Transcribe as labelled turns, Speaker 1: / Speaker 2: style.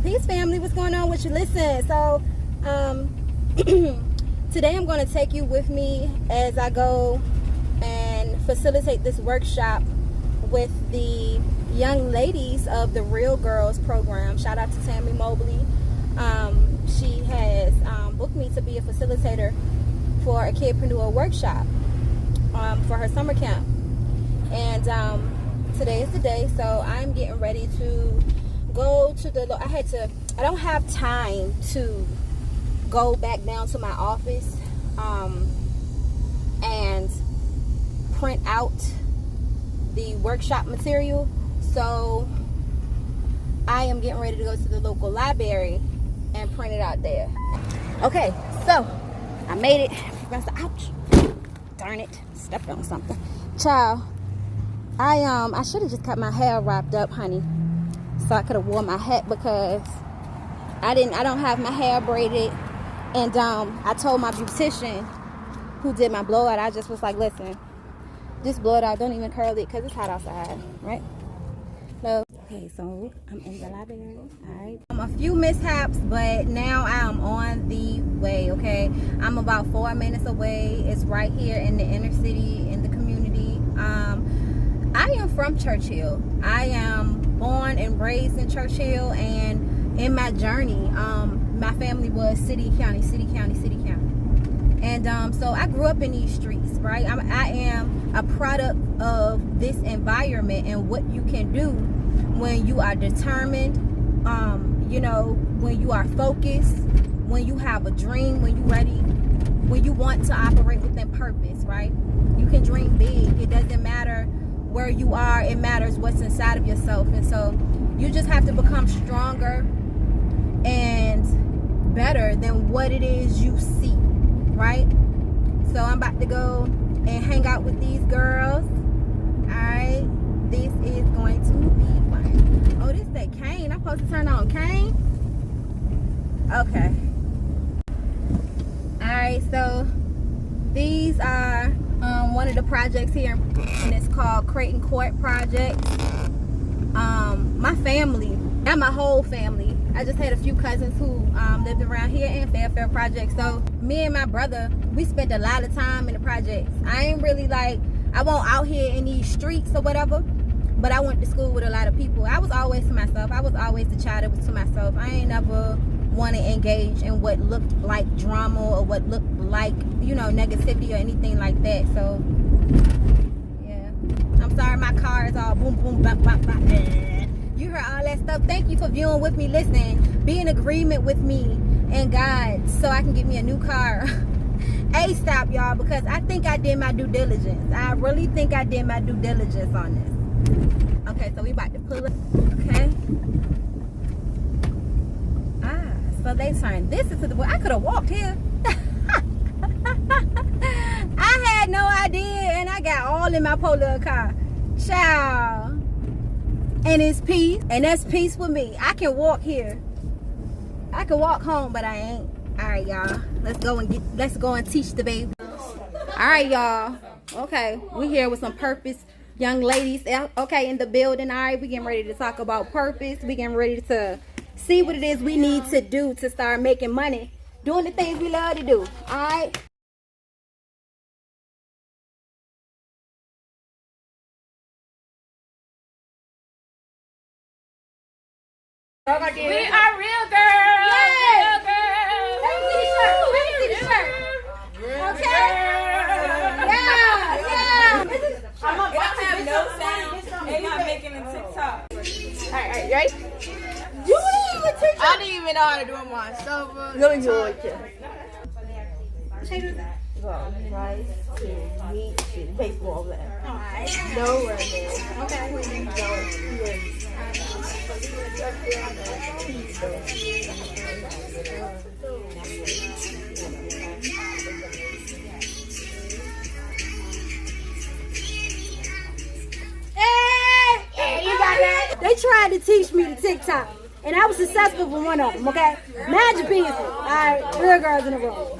Speaker 1: Peace, family. What's going on with you? Listen, so today I'm going to take you with me as I go and facilitate this workshop with the young ladies of the R.E.A.L Girlz program. Shout out to Tammy Mobley. She has booked me to be a facilitator for a kidpreneur workshop for her summer camp. And today is the day, so I'm getting ready to go to the, I don't have time to go back down to my office and print out the workshop material, so I am getting ready to go to the local library and print it out there. Okay, so I made it. Ouch, darn it, stepped on something. Child, I should have just got my hair wrapped up, honey, so I could have worn my hat, because I don't have my hair braided. And I told my beautician who did my blowout, I just was like, listen, just blow it out, don't even curl it, because it's hot outside, right? So, okay, so I'm in the library. All right, a few mishaps, but now I'm on the way. Okay, I'm about 4 minutes away. It's right here in the inner city, in the community. I am from Churchill. I am born and raised in Churchill, and in my journey, my family was city, county, city, county, city, county. And so I grew up in these streets, right? I am a product of this environment and what you can do when you are determined, you know, when you are focused, when you have a dream, when you're ready, when you want to operate within purpose, right? You can dream big. It doesn't matter where you are, it matters what's inside of yourself. And so you just have to become stronger and better than what it is you see, right? So I'm about to go and hang out with these girls. All right, this is going to be fun. Oh, this that cane. I'm supposed to turn on cane. Okay. All right, so these are one of the projects here, and it's called Creighton Court Project. My family, not my whole family, I just had a few cousins who lived around here in Fairfield Project. So me and my brother, we spent a lot of time in the projects. I ain't really like, I won't out here in these streets or whatever, but I went to school with a lot of people. I was always to myself. I was always the child that was to myself. I ain't never want to engage in what looked like drama or what looked like, you know, negativity or anything like that. So yeah, I'm sorry my car is all boom boom bop bop bop. You heard all that stuff. Thank you for viewing with me. Listen, be in agreement with me and God so I can get me a new car ASAP, y'all, because I think I did my due diligence. I really think I did my due diligence on this. Okay, so we about to pull it. Okay. So they turned this into the, I could have walked here. I had no idea, and I got all in my poor little car. Child. And it's peace, and that's peace with me. I can walk here. I can walk home, but I ain't. All right, y'all. Let's go and teach the baby. All right, y'all. Okay, we here with some purpose young ladies. Okay, in the building. All right, we getting ready to talk about purpose. We getting ready to see what it is we need to do to start making money, doing the things we love to do. All right.
Speaker 2: We are R.E.A.L Girlz.
Speaker 1: Yes.
Speaker 2: R.E.A.L Girlz.
Speaker 1: Okay. Yeah.
Speaker 2: I'm about to have no sound. And I'm making a TikTok.
Speaker 1: All right, ready? You didn't even teach.
Speaker 2: I didn't even know how to do it myself.
Speaker 1: Let me do it.
Speaker 3: Go rice to meat to baseball there.
Speaker 1: Alright.
Speaker 3: No running.
Speaker 1: Okay. Hey, you got that? They tried to teach me the TikTok, and I was successful with one of them. Okay, mind your business. All right, R.E.A.L Girlz in the room.